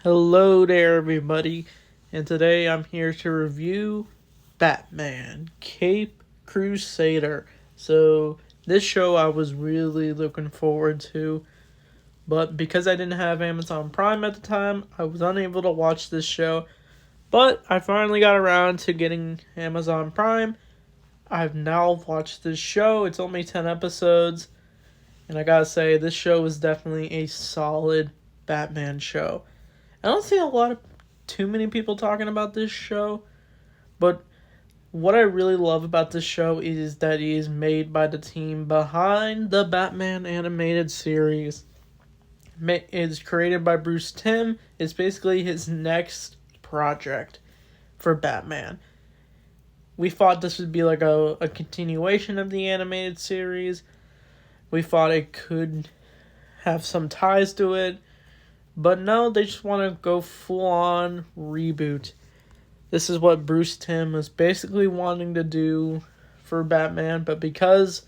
Hello there, everybody, and today I'm here to review Batman Cape Crusader. So, this show I was really looking forward to, but because I didn't have Amazon Prime at the time, I was unable to watch this show. But I finally got around to getting Amazon Prime. I've now watched this show, it's only 10 episodes, and I gotta say, this show is definitely a solid Batman show. I don't see a lot of too many people talking about this show, but what I really love about this show is that it is made by the team behind the Batman animated series. It's created by Bruce Timm. It's basically his next project for Batman. We thought this would be like a continuation of the animated series. We thought it could have some ties to it. But no, they just want to go full on reboot. This is what Bruce Timm was basically wanting to do for Batman, but because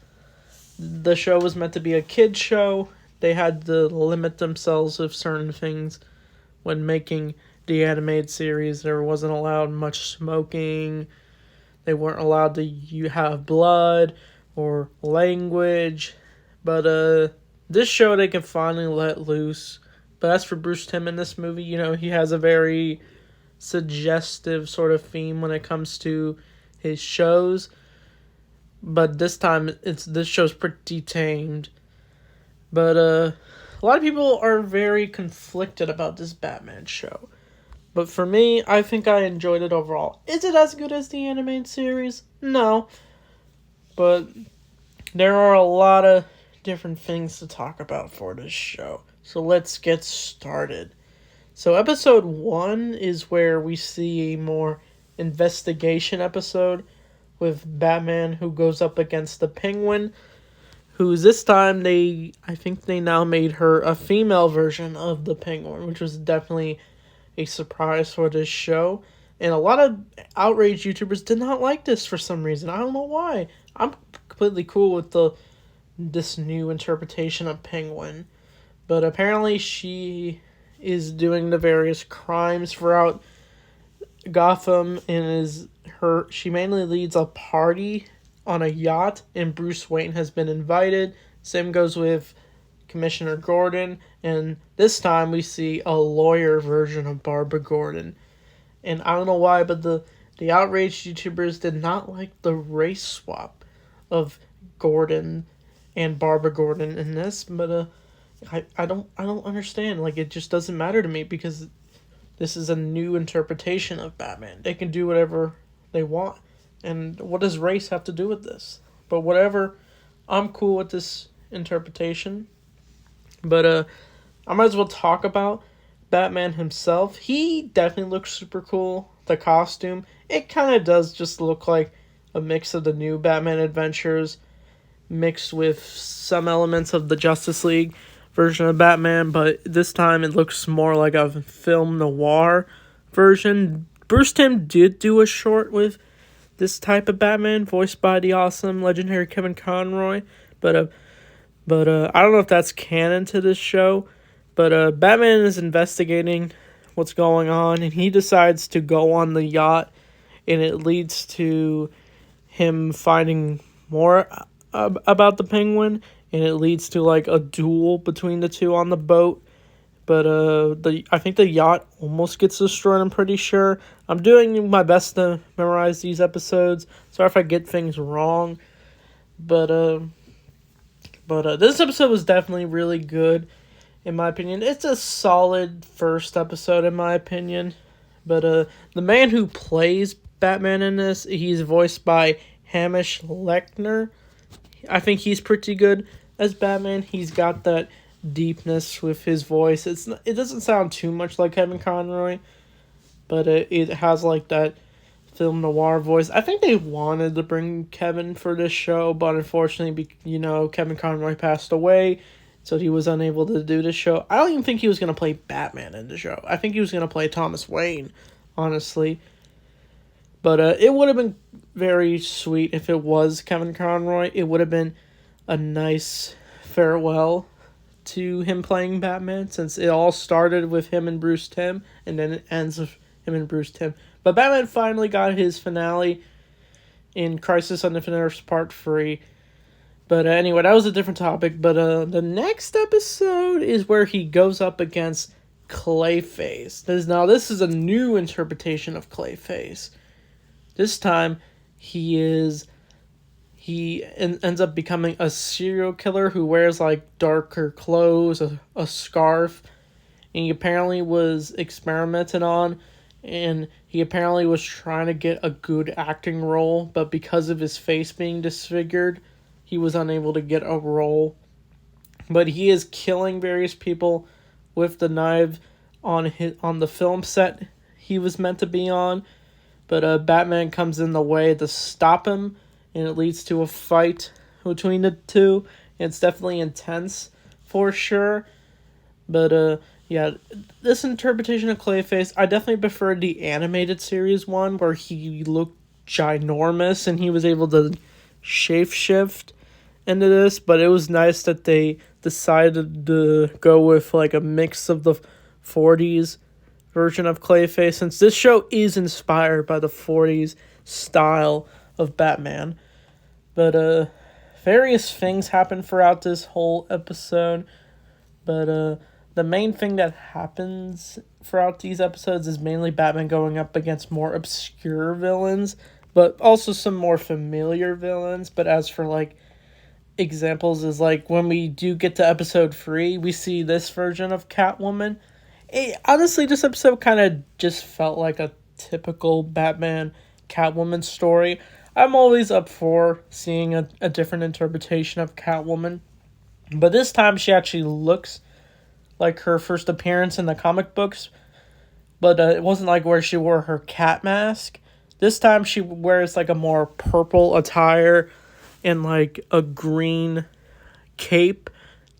the show was meant to be a kid's show, they had to limit themselves with certain things when making the animated series. There wasn't allowed much smoking, they weren't allowed to have blood or language, but this show they could finally let loose. But as for Bruce Timm in this movie, he has a very suggestive sort of theme when it comes to his shows. But this time, this show's pretty tamed. But a lot of people are very conflicted about this Batman show. But for me, I think I enjoyed it overall. Is it as good as the animated series? No. But there are a lot of different things to talk about for this show. So let's get started. So episode 1 is where we see a more investigation episode with Batman who goes up against the Penguin, who's this time I think they now made her a female version of the Penguin, which was definitely a surprise for this show. And a lot of outrage YouTubers did not like this for some reason. I don't know why. I'm completely cool with this new interpretation of Penguin. But apparently she is doing the various crimes throughout Gotham, and she mainly leads a party on a yacht, and Bruce Wayne has been invited. Same goes with Commissioner Gordon, and this time we see a lawyer version of Barbara Gordon. And I don't know why, but the outraged YouTubers did not like the race swap of Gordon and Barbara Gordon in this, but I don't understand. Like, it just doesn't matter to me because this is a new interpretation of Batman. They can do whatever they want. And what does race have to do with this? But whatever, I'm cool with this interpretation. But I might as well talk about Batman himself. He definitely looks super cool. The costume, it kind of does just look like a mix of the new Batman Adventures mixed with some elements of the Justice League version of Batman, but this time it looks more like a film noir version. Bruce Timm did do a short with this type of Batman, voiced by the awesome, legendary Kevin Conroy, but I don't know if that's canon to this show, but Batman is investigating what's going on, and he decides to go on the yacht, and it leads to him finding more about the Penguin, and it leads to like a duel between the two on the boat. But I think the yacht almost gets destroyed, I'm pretty sure. I'm doing my best to memorize these episodes. Sorry if I get things wrong. But this episode was definitely really good, in my opinion. It's a solid first episode, in my opinion. But the man who plays Batman in this, he's voiced by Hamish Lechner. I think he's pretty good as Batman. He's got that deepness with his voice. It doesn't sound too much like Kevin Conroy, but it has like that film noir voice. I think they wanted to bring Kevin for this show, but unfortunately, Kevin Conroy passed away, so he was unable to do this show. I don't even think he was going to play Batman in the show. I think he was going to play Thomas Wayne, honestly. But it would have been very sweet if it was Kevin Conroy. It would have been a nice farewell to him playing Batman, since it all started with him and Bruce Timm, and then it ends with him and Bruce Timm. But Batman finally got his finale in Crisis on Infinite Earths Part 3. But anyway, that was a different topic. But the next episode is where he goes up against Clayface. This is a new interpretation of Clayface. This time, ends up becoming a serial killer who wears like darker clothes, a scarf, and he apparently was experimented on, and he apparently was trying to get a good acting role, but because of his face being disfigured, he was unable to get a role. But he is killing various people with the knife on the film set he was meant to be on. But Batman comes in the way to stop him, and it leads to a fight between the two. It's definitely intense, for sure. But yeah, this interpretation of Clayface, I definitely preferred the animated series one, where he looked ginormous and he was able to shapeshift into this. But it was nice that they decided to go with like a mix of the 40s version of Clayface, since this show is inspired by the 40s style of Batman. But various things happen throughout this whole episode. But the main thing that happens throughout these episodes is mainly Batman going up against more obscure villains, but also some more familiar villains. But as for like examples, is like when we do get to episode 3, we see this version of Catwoman. Honestly, this episode kind of just felt like a typical Batman Catwoman story. I'm always up for seeing a different interpretation of Catwoman. But this time she actually looks like her first appearance in the comic books. But it wasn't like where she wore her cat mask. This time she wears like a more purple attire and like a green cape.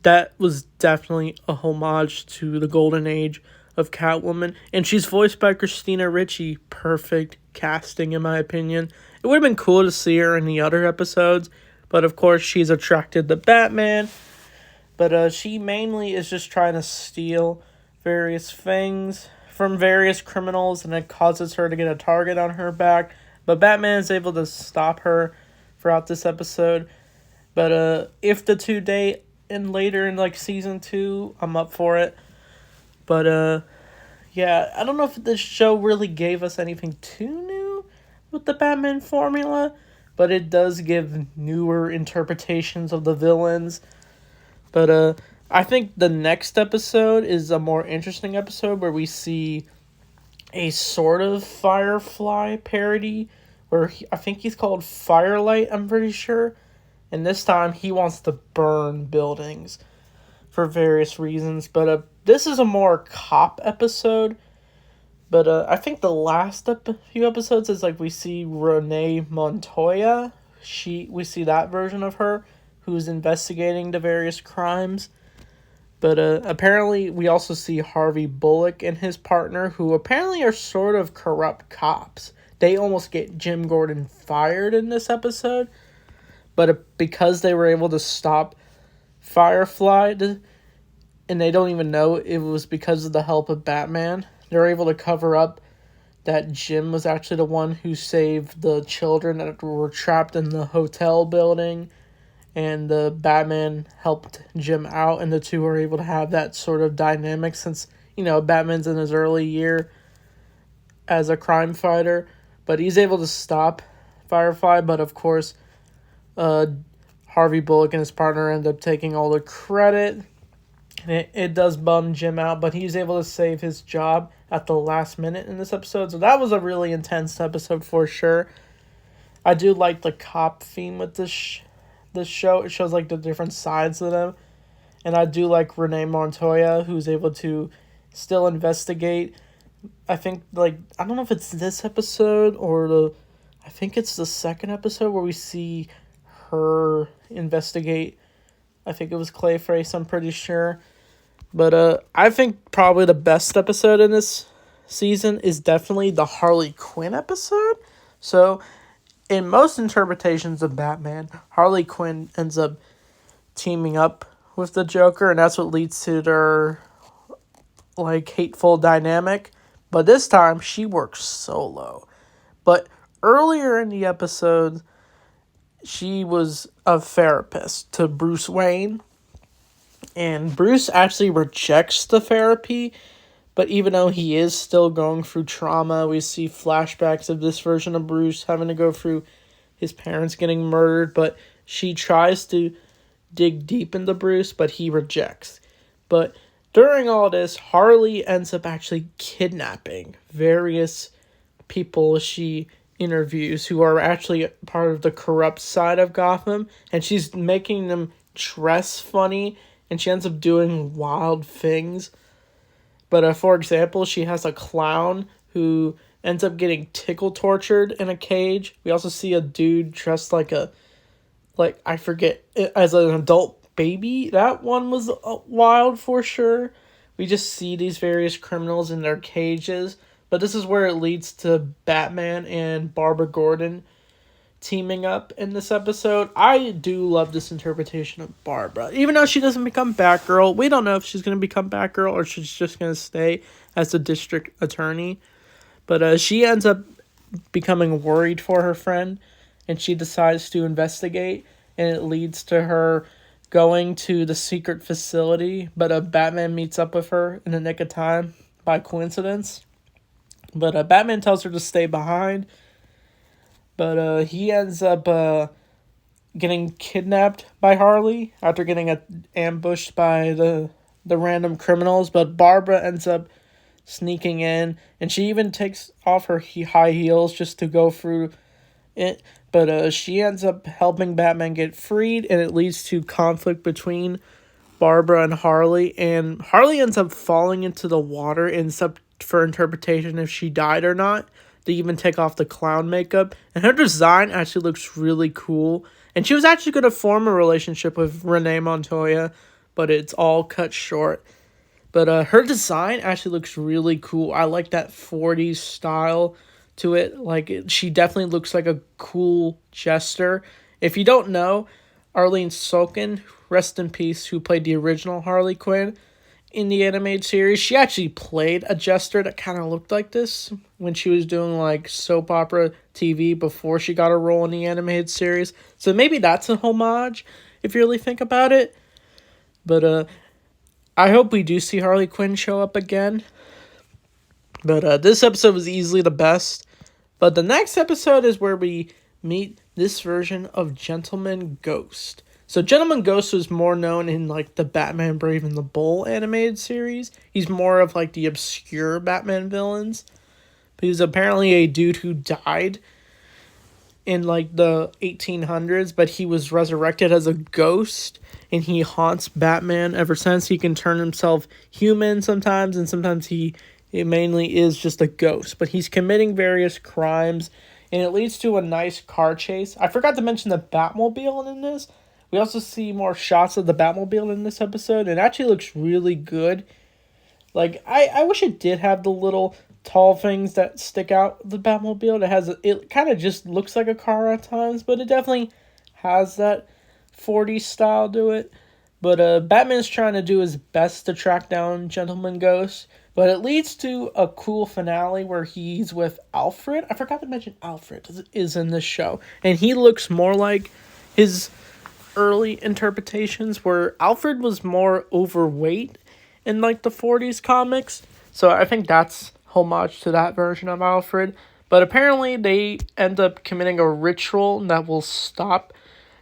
That was definitely a homage to the golden age of Catwoman. And she's voiced by Christina Ricci. Perfect casting, in my opinion. It would have been cool to see her in the other episodes. But of course, she's attracted to Batman. But she mainly is just trying to steal various things from various criminals. And it causes her to get a target on her back. But Batman is able to stop her throughout this episode. But if the two date, and later in like season 2, I'm up for it. But yeah, I don't know if this show really gave us anything too new with the Batman formula, but it does give newer interpretations of the villains. But I think the next episode is a more interesting episode where we see a sort of Firefly parody where I think he's called Firelight, I'm pretty sure. And this time, he wants to burn buildings for various reasons. But this is a more cop episode. But I think the last few episodes is like we see Renee Montoya. We see that version of her, who's investigating the various crimes. But apparently, we also see Harvey Bullock and his partner, who apparently are sort of corrupt cops. They almost get Jim Gordon fired in this episode. But because they were able to stop Firefly, and they don't even know it was because of the help of Batman, they're able to cover up that Jim was actually the one who saved the children that were trapped in the hotel building, and the Batman helped Jim out, and the two were able to have that sort of dynamic since, Batman's in his early year as a crime fighter, but he's able to stop Firefly, but of course, Harvey Bullock and his partner end up taking all the credit. And it does bum Jim out, but he's able to save his job at the last minute in this episode. So that was a really intense episode for sure. I do like the cop theme with this show. It shows like the different sides of them. And I do like Renee Montoya, who's able to still investigate. I think I don't know if it's this episode or I think it's the second episode where we see her investigate. I think it was Clayface, I'm pretty sure. But I think probably the best episode in this season is definitely the Harley Quinn episode. So in most interpretations of Batman, Harley Quinn ends up teaming up with the Joker, and that's what leads to their like hateful dynamic. But this time she works solo. But earlier in the episode, she was a therapist to Bruce Wayne, and Bruce actually rejects the therapy. But even though he is still going through trauma, we see flashbacks of this version of Bruce having to go through his parents getting murdered. But she tries to dig deep into Bruce, but he rejects. But during all this, Harley ends up actually kidnapping various people she interviews who are actually part of the corrupt side of Gotham, and she's making them dress funny, and she ends up doing wild things. But for example, she has a clown who ends up getting tickle tortured in a cage. We also see a dude dressed like I forget, as an adult baby. That one was wild for sure. We just see these various criminals in their cages. But this is where it leads to Batman and Barbara Gordon teaming up in this episode. I do love this interpretation of Barbara. Even though she doesn't become Batgirl, we don't know if she's going to become Batgirl or she's just going to stay as the district attorney. But she ends up becoming worried for her friend, and she decides to investigate, and it leads to her going to the secret facility. But Batman meets up with her in the nick of time by coincidence. But Batman tells her to stay behind. But he ends up getting kidnapped by Harley after getting ambushed by the random criminals. But Barbara ends up sneaking in, and she even takes off her high heels just to go through it. But she ends up helping Batman get freed, and it leads to conflict between Barbara and Harley. And Harley ends up falling into the water, and it's up for interpretation if she died or not. They even take off the clown makeup, and her design actually looks really cool. And she was actually going to form a relationship with Renee Montoya, but it's all cut short. But her design actually looks really cool. I like that 40s style to it. She definitely looks like a cool jester. If you don't know, Arlene Sorkin, rest in peace, who played the original Harley Quinn in the animated series, she actually played a jester that kind of looked like this when she was doing soap opera TV before she got a role in the animated series. So maybe that's a homage if you really think about it. But I hope we do see Harley Quinn show up again. But this episode was easily the best. But the next episode is where we meet this version of Gentleman Ghost. So Gentleman Ghost was more known in the Batman Brave and the Bold animated series. He's more of the obscure Batman villains. But he's apparently a dude who died in the 1800s, but he was resurrected as a ghost, and he haunts Batman ever since. He can turn himself human sometimes, and sometimes he mainly is just a ghost. But he's committing various crimes, and it leads to a nice car chase. I forgot to mention the Batmobile in this. We also see more shots of the Batmobile in this episode. It actually looks really good. I wish it did have the little tall things that stick out of the Batmobile. It kind of just looks like a car at times, but it definitely has that 40s style to it. But Batman's trying to do his best to track down Gentleman Ghost. But it leads to a cool finale where he's with Alfred. I forgot to mention Alfred is in this show. And he looks more like his early interpretations, where Alfred was more overweight in the 40s comics. So I think that's homage to that version of Alfred. But apparently they end up committing a ritual that will stop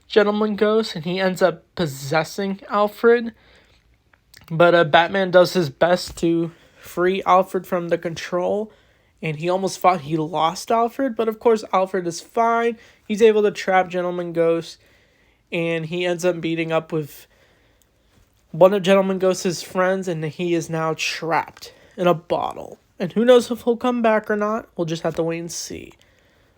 Gentleman Ghost, and he ends up possessing Alfred. But Batman does his best to free Alfred from the control, and he almost thought he lost Alfred, but of course Alfred is fine. He's able to trap Gentleman Ghost, and he ends up meeting up with one of Gentleman Ghost's friends, and he is now trapped in a bottle. And who knows if he'll come back or not. We'll just have to wait and see.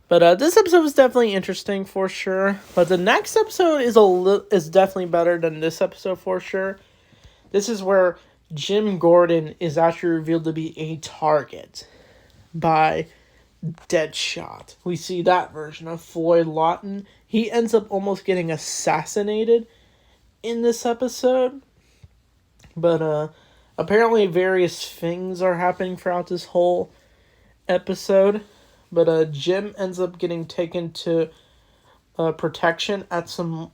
But this episode was definitely interesting for sure. But the next episode is definitely better than this episode for sure. This is where Jim Gordon is actually revealed to be a target by Deadshot. We see that version of Floyd Lawton. He ends up almost getting assassinated in this episode, but apparently various things are happening throughout this whole episode. But Jim ends up getting taken to protection at some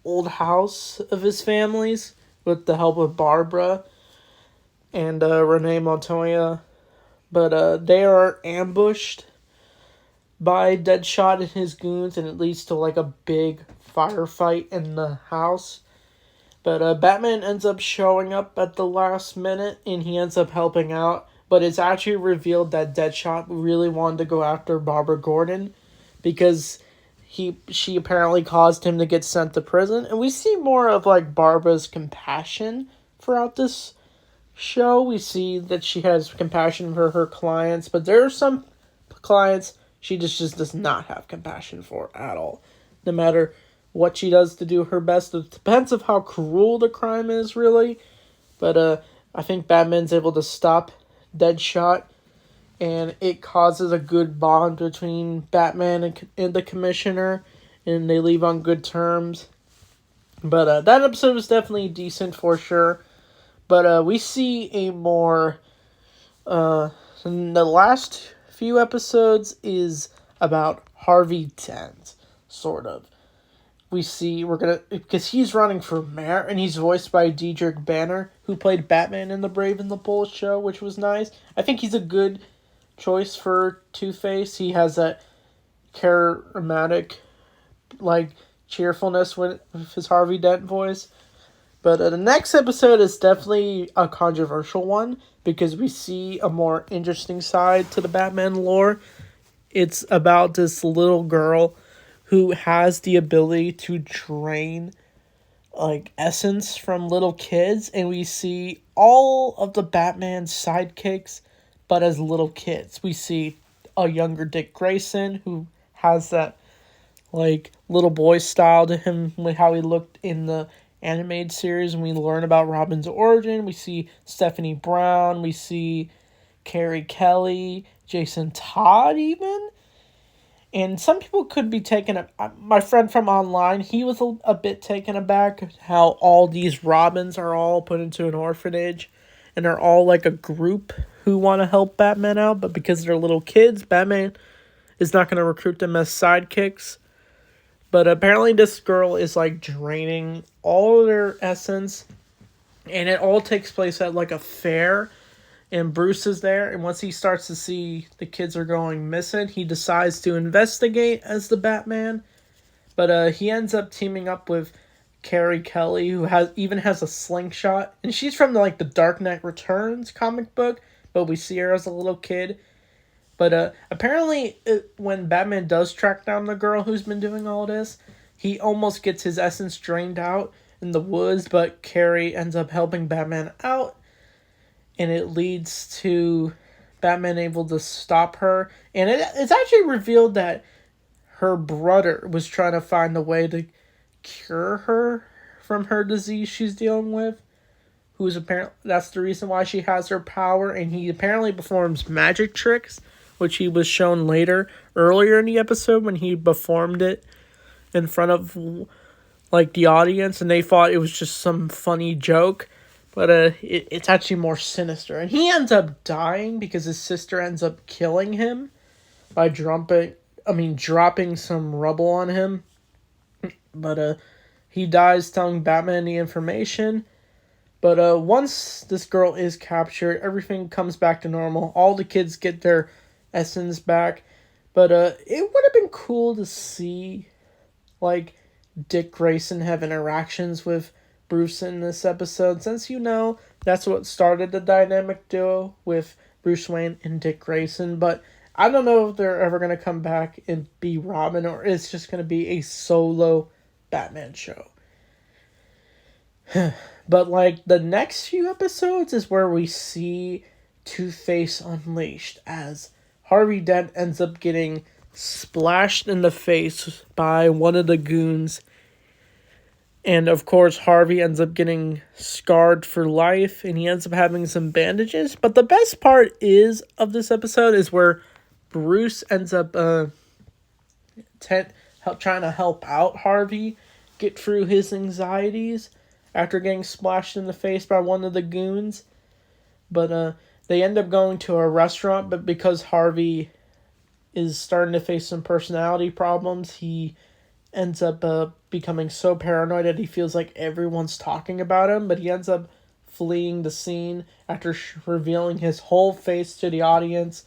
old house of his family's with the help of Barbara and Renee Montoya. But they are ambushed by Deadshot and his goons, and it leads to like a big firefight in the house. But Batman ends up showing up at the last minute, and he ends up helping out. But it's actually revealed that Deadshot really wanted to go after Barbara Gordon because she apparently caused him to get sent to prison. And we see more of like Barbara's compassion throughout this show. We see that she has compassion for her clients, but there are some clients she just does not have compassion for at all. No matter what she does to do her best. It depends of how cruel the crime is, really. But I think Batman's able to stop Deadshot, and it causes a good bond between Batman and the Commissioner, and they leave on good terms. But that episode was definitely decent for sure. But we see a more... in the last few episodes is about Harvey Dent, sort of. Because he's running for mayor, and he's voiced by Diedrich Banner, who played Batman in the Brave and the Bold show, which was nice. I think he's a good choice for Two-Face. He has that charismatic, like, cheerfulness with his Harvey Dent voice. But the next episode is definitely a controversial one, because we see a more interesting side to the Batman lore. It's about this little girl who has the ability to drain like essence from little kids, and we see all of the Batman sidekicks but as little kids. We see a younger Dick Grayson who has that like little boy style to him with how he looked in the animated series, and we learn about Robin's origin. We see Stephanie Brown, we see Carrie Kelly, Jason Todd even. And some people could be taken... My friend from online, he was a bit taken aback how all these Robins are all put into an orphanage. And they're all like a group who want to help Batman out. But because they're little kids, Batman is not going to recruit them as sidekicks. But apparently this girl is like draining all of their essence. And it all takes place at like a fair. And Bruce is there, and once he starts to see the kids are going missing, he decides to investigate as the Batman. But he ends up teaming up with Carrie Kelly, who has a slingshot, and she's from like the Dark Knight Returns comic book, but we see her as a little kid. But apparently, when Batman does track down the girl who's been doing all this, he almost gets his essence drained out in the woods, but Carrie ends up helping Batman out. And it leads to Batman able to stop her. And it's actually revealed that her brother was trying to find a way to cure her from her disease she's dealing with. That's the reason why she has her power. And he apparently performs magic tricks, which he was shown earlier in the episode when he performed it in front of like the audience. And they thought it was just some funny joke. But it's actually more sinister. And he ends up dying because his sister ends up killing him by dropping some rubble on him. But he dies telling Batman the information. But once this girl is captured, everything comes back to normal. All the kids get their essence back. But it would have been cool to see like Dick Grayson have interactions with Bruce in this episode, since that's what started the dynamic duo with Bruce Wayne and Dick Grayson. But I don't know if they're ever going to come back and be Robin, or it's just going to be a solo Batman show. But like the next few episodes is where we see Two-Face unleashed as Harvey Dent ends up getting splashed in the face by one of the goons. And, of course, Harvey ends up getting scarred for life, and he ends up having some bandages. But the best part of this episode is where Bruce ends up trying to help out Harvey get through his anxieties after getting splashed in the face by one of the goons. But they end up going to a restaurant, but because Harvey is starting to face some personality problems, he ends up becoming so paranoid that he feels like everyone's talking about him, but he ends up fleeing the scene after revealing his whole face to the audience.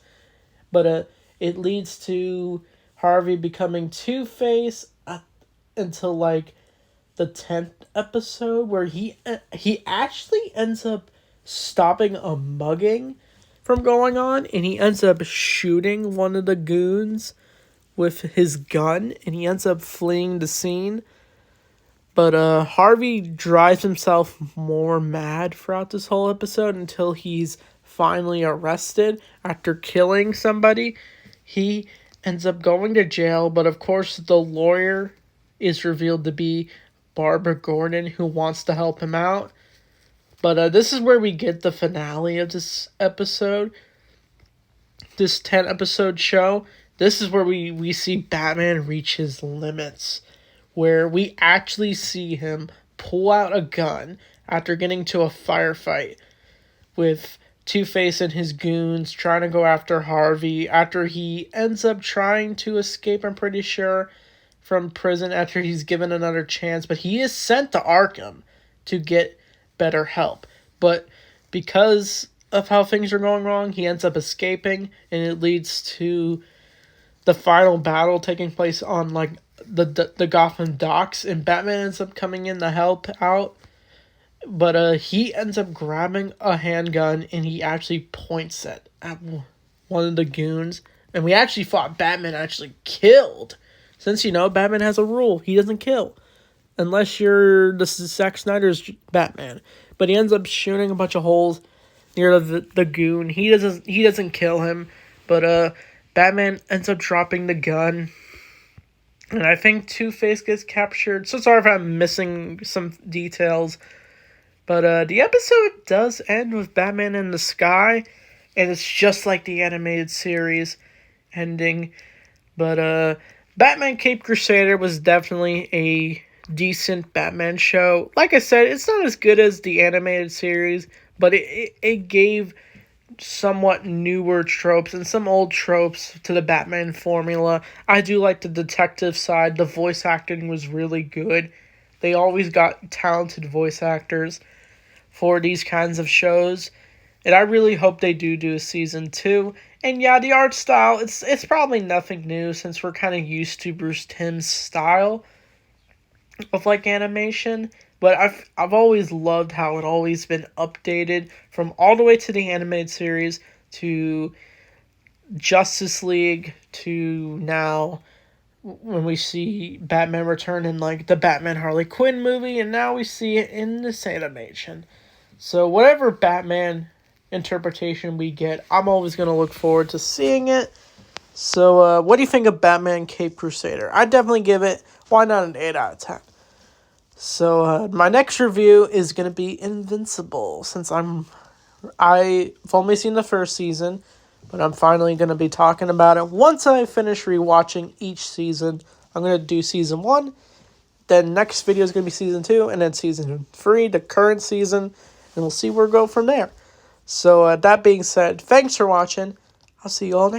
But it leads to Harvey becoming Two-Face until like the 10th episode, where he actually ends up stopping a mugging from going on, and he ends up shooting one of the goons with his gun, and he ends up fleeing the scene. But Harvey drives himself more mad throughout this whole episode until he's finally arrested after killing somebody. He ends up going to jail, but of course the lawyer is revealed to be Barbara Gordon, who wants to help him out. But this is where we get the finale of this episode. This 10-episode show. This is where we see Batman reach his limits. Where we actually see him pull out a gun after getting to a firefight with Two-Face and his goons trying to go after Harvey. After he ends up trying to escape, I'm pretty sure, from prison after he's given another chance. But he is sent to Arkham to get better help. But because of how things are going wrong, he ends up escaping, and it leads to the final battle taking place on like the Gotham docks, and Batman ends up coming in to help out. But he ends up grabbing a handgun, and he actually points it at one of the goons. And we actually thought Batman actually killed. Since, Batman has a rule. He doesn't kill. Unless this is Zack Snyder's Batman. But he ends up shooting a bunch of holes near the goon. He doesn't kill him. But Batman ends up dropping the gun. And I think Two-Face gets captured. So sorry if I'm missing some details. But the episode does end with Batman in the sky. And it's just like the animated series ending. But Batman Cape Crusader was definitely a decent Batman show. Like I said, it's not as good as the animated series. But it gave somewhat newer tropes and some old tropes to the Batman formula. I do like the detective side. The voice acting was really good. They always got talented voice actors for these kinds of shows. And I really hope they do a season 2. And yeah, the art style, it's probably nothing new since we're kind of used to Bruce Timm's style of like animation. But I've always loved how it always been updated from all the way to the animated series to Justice League to now when we see Batman return in like the Batman Harley Quinn movie, and now we see it in this animation. So whatever Batman interpretation we get, I'm always going to look forward to seeing it. So what do you think of Batman Cape Crusader? I'd definitely give it, why not an 8 out of 10? So my next review is going to be Invincible, since I've only seen the first season, but I'm finally going to be talking about it. Once I finish rewatching each season, I'm going to do season 1, then next video is going to be season 2, and then season 3, the current season, and we'll see where we go from there. So that being said, thanks for watching. I'll see you all next time.